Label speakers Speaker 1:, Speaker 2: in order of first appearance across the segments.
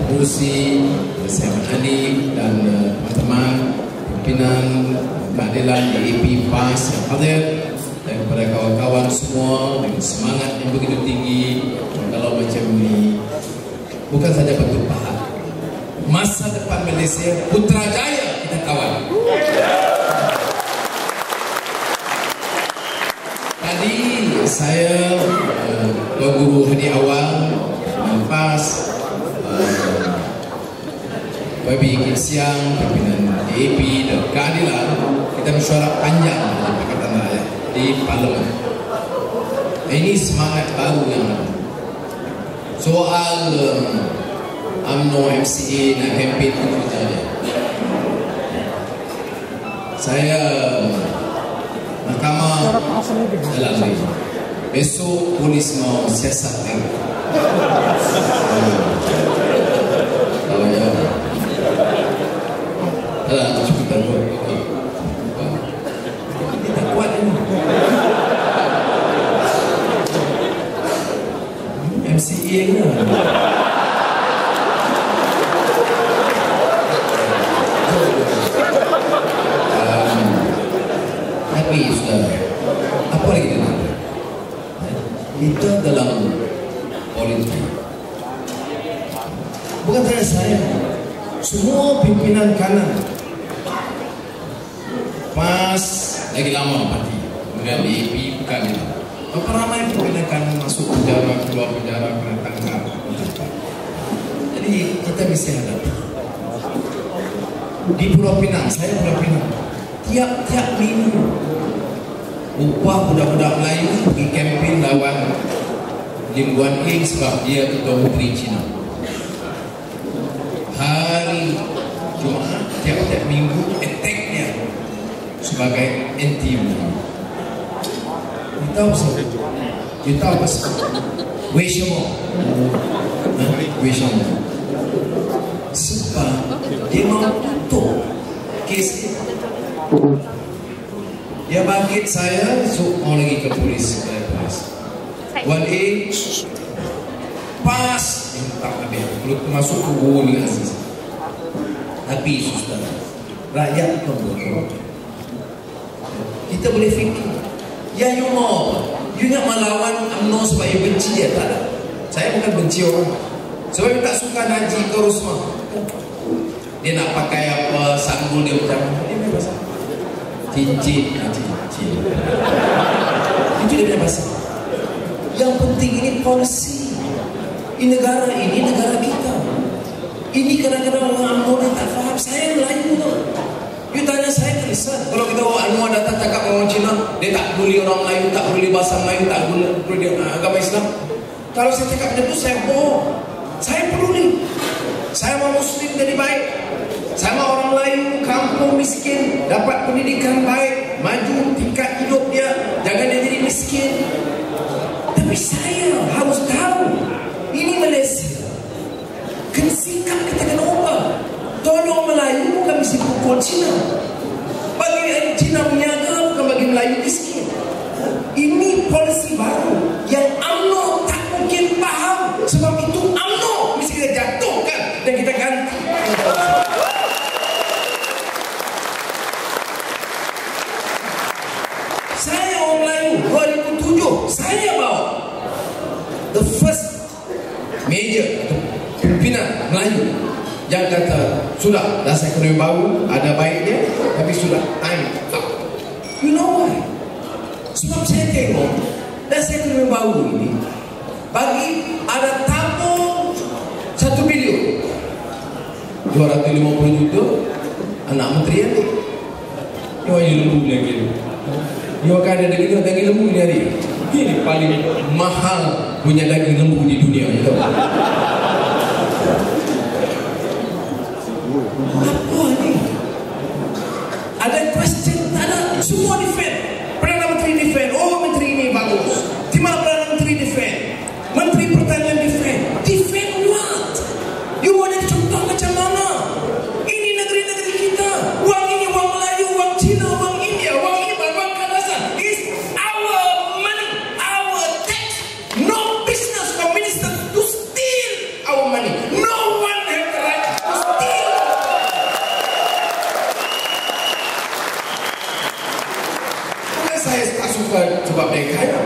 Speaker 1: Kursi saya Hanif dan teman-teman pimpinan keadilan DAP PAS yang hadir, dan kepada kawan-kawan semua dengan semangat yang begitu tinggi. Kalau macam ini bukan saja bentuk pahala, masa depan Malaysia Putrajaya kita kawal. Tadi saya Tuan Guru Hadi Awal PAS, Babi Kim Siang, pimpinan DAP dan keadilan, kita mesyuarat panjang di Pakatan Rakyat di Parlimen. Ini semangat baru yang ada. Soal UMNO MCA nak kempen itu saja. Saya mahkamah dalam ini. Besok polis mau siasat lagi. Kalau ya. Cukup tahu. Kita kuat ini. MCA ni. Tapi sudah. Apa lagi kita nak? Kita dalam politik. Bukan saja saya. Semua pimpinan kanan PAS lagi lama parti, kemudian DAP bukan ini. Berapa ramai pimpinan kanan masuk penjara, keluar penjara, kena tangkap. Jadi kita mesti hadapi. Di Pulau Pinang, saya Pulau Pinang, tiap-tiap minggu upah budak-budak Melayu pergi kempen lawan Lim Guan Eng sebab dia Ketua Menteri China. Hari Jumaat tiap-tiap minggu attack-nya sebagai anti-Melayu. Kita tahu apa? Kita tahu apa? Weishomo. Weishomo. Sebab dia mau tutup kes. Dia bangkit saya, so mau lagi ke polis. Wan A pas tak habis. Kalau masuk ke ni Aziz. Tapi sudah rakyat pun kita boleh fikir. Ya you mau, you nak melawan UMNO sebab you benci dia, tak ada. Saya bukan benci orang. Sebab you tak suka Najib ke Rosmah. Dia nak pakai apa, sanggul dia macam dia punya bahasa. Cincin. Itu dia punya bahasa. Yang penting ini polisi. Ini negara kita. Ini kadang-kadang orang UMNO dia tak faham. Saya Melayu tu. You tanya saya Kristen. Kalau kita orang UMNO datang cakap orang Cina, dia tak peduli orang Melayu, tak peduli bahasa Melayu, tak peduli agama Islam. Kalau saya cakap macam tu, saya bohong. Saya peduli. Saya mau Muslim jadi baik. Saya mau orang Melayu, kampung miskin, dapat pendidikan baik, maju tingkat hidup dia, jangan dia jadi miskin. Tapi saya harus tahu, ini Malaysia. Kena sikap kita kena ubah. Tolong Melayu bukan mesti pukul Cina. Bagi Cina berniaga bukan bagi Melayu miskin. Ini polisi baru yang UMNO tak mungkin faham. Sebab itu UMNO mesti kita jatuhkan dan kita ganti. Saya orang Melayu 2007 saya bawa the first major pimpinan Melayu yang kata sudah dah ekonomi baru ada baiknya, tapi sudah time up. You know why? Sebab saya tengok dah ekonomi baru ini bagi ada tabung 1 bilion 250 juta anak menteri ni. Yang lupa lagi. Dia akan ada daging lembu ni hari. Ini paling mahal punya daging lembu di dunia. You tahu? Apa ni? Ada question? Tak ada. Semua defend. Perdana Menteri defend. Oh, Menteri ini bagus. Di mana Perdana Menteri defend? Menteri Pertanian defend. Defend what? You mau jadi contoh macam mana? Ini negeri-negeri kita. Wang ini wang Melayu, wang Cina, wang India, wang Iban, wang Kazakhstan. It's our money, our tax. No business for minister to steal our money. No one has the right to steal. Bukan saya tak suka sebab dia kaya.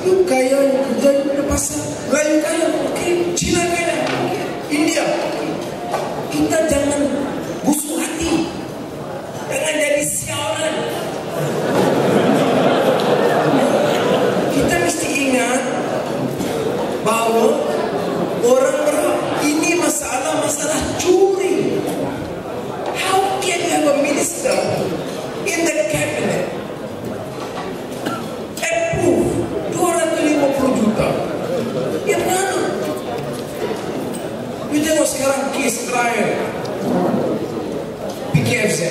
Speaker 1: You kaya, you kerja, you ada pasal. Melayu kaya, okay. Cina kaya, okay. India. Kita jangan busuk hati. Jangan jadi siaran. Kita mesti ingat bahawa orang ini masalah curi. How can you have a minister in the cabinet approve 250 juta? Yang mana? You tengok sekarang kes trial PKFZ.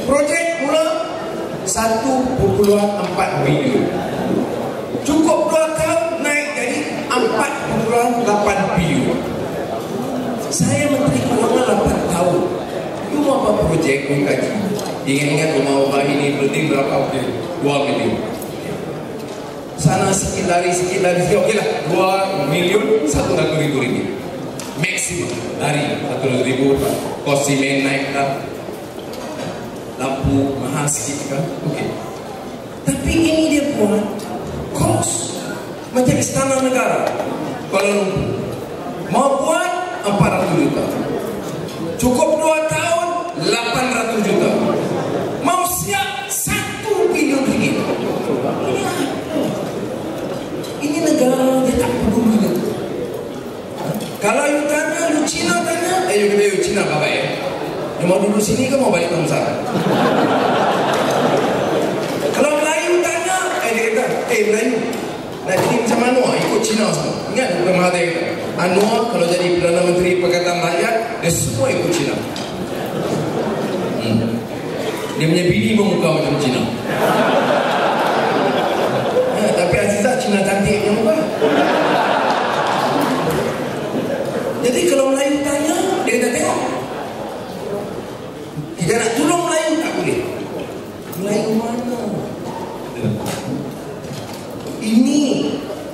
Speaker 1: Projek mula 1.4 bilion. Cukup 2 tahun naik jadi 4.8 bilion. Saya Menteri Keuangan 8 tahun. You mau apa projek mengkaji? Ingat-ingat rumah ubah ini penting berapa? 2 milion. Sana sikit lari, okey lah 2 milion 100 ribu ringgit maksimum dari 100 ribu. Kos simen naik lah, lampu mahal sikit kan, okey. Tapi ini dia buat kos macam istana negara Kuala Lumpur mau buat 400 juta, cukup 2 tahun 800 juta, mau siap 1 bilion ringgit. Ini negara dia tak peduli dia. Kalau you tanya, you Cina tanya, you kata you Cina apa ya? You mau duduk sini ke mau balik ke Nusantara? Kalau Melayu tanya, dia kata, Melayu nak jadi macam Anwar, ikut Cina semua. Ingat bukan Mahathir kata, Anwar kalau jadi Perdana Menteri Perkataan Rakyat, dia semua ikut Cina. Dia punya bini bermuka macam Cina. Tapi Azizah Cina cantiknya muka. Jadi kalau Melayu tanya, dia kata tengok. Kita nak tolong Melayu tak boleh. Melayu mana? Ini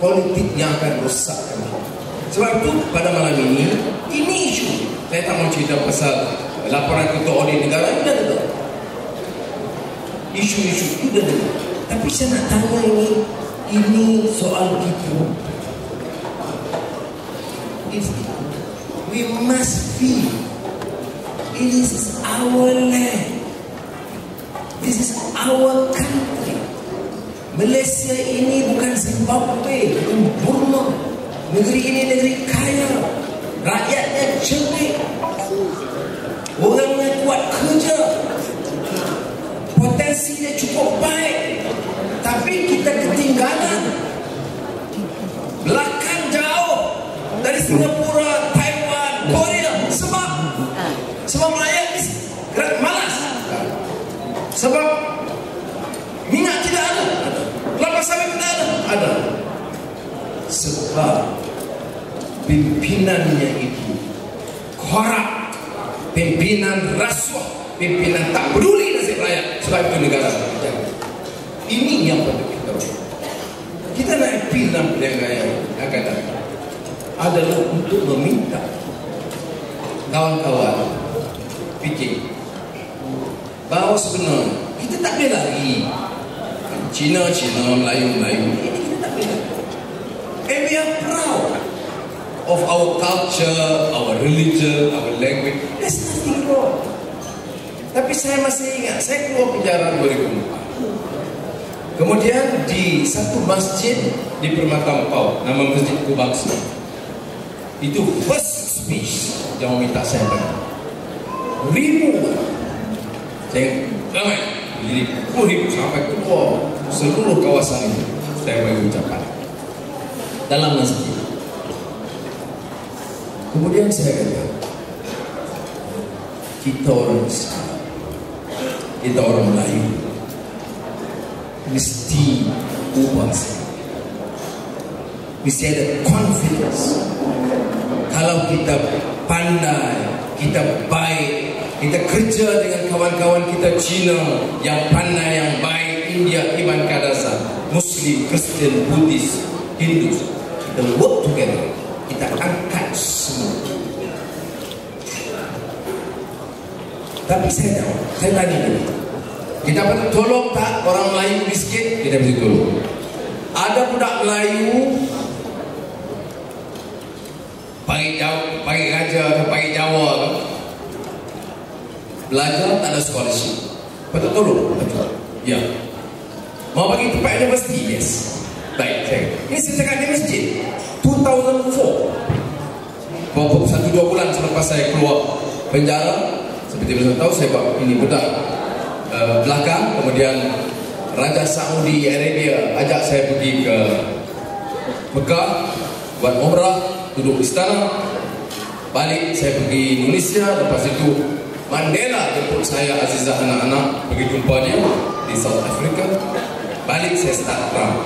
Speaker 1: politik yang akan rosakkan. Sebab itu pada malam ini isu. Saya tak mau cerita pasal laporan ketua audit negara. Itu dah ada. Isu-isu itu dah ada. Tapi saya nak tanya ini soal kita. We must feel it is our land. This is our country. Malaysia ini bukan Zimbabwe, bukan Burma. Negeri ini negeri kaya, rakyatnya cerdik, orangnya kuat kerja, potensi dia cukup baik. Tapi kita ketinggalan, belakang jauh dari Singapura, Taiwan, Korea. Sebab rakyat malas, sebab minyak tidak ada, kelapa sawit tidak ada. Sebab pimpinannya itu korup, pimpinan rasuah, pimpinan tak peduli nasib rakyat. Sebab itu negara. Ini yang perlu kita buat. Kita nak appeal dalam pilihan raya akan datang adalah untuk meminta kawan-kawan fikir bahawa sebenarnya kita tak boleh lari Cina, Melayu. Ini kita tak boleh lari. And we are proud of our culture, our religion, our language. There's nothing wrong. Tapi saya masih ingat, saya keluar penjara 2004. Kemudian di satu masjid di Permata Mpau, nama Masjid Kubangsa, itu first speech yang minta saya bagi. Ribu Saya ramai, jadi 10,000 sampai keluar seluruh kawasan ini. Saya bagi ucapan dalam masjid. Kemudian saya kata, kita orang Islam, kita orang Melayu, mesti ubah sikap. Mesti ada confidence. Kalau kita pandai, kita baik, kita kerja dengan kawan-kawan kita Cina yang pandai, yang baik, India, Iban Kadasa, Muslim, Kristen, Buddhis, Hindus, kita work together, kita angkat semua. Tapi saya tahu, saya tanya dulu, kita boleh tolong tak orang Melayu miskin? Kita bisa tolong. Ada budak Melayu pagi raja atau pagi Jawa tu, belajar tak ada scholarship, betul tolong, betul. Ya. Mau bagi tempat universiti? Yes. Baik, saya. Ini saya cakap di masjid 2004. Berapa 1-2 bulan selepas saya keluar penjara, seperti yang tahu saya buat ini budak belakang, kemudian Raja Saudi Arabia ajak saya pergi ke Mekah buat umrah, duduk istana. Balik saya pergi Indonesia, lepas itu Mandela jemput saya, Azizah, anak-anak pergi jumpa dia di South Africa. Balik saya start Trump.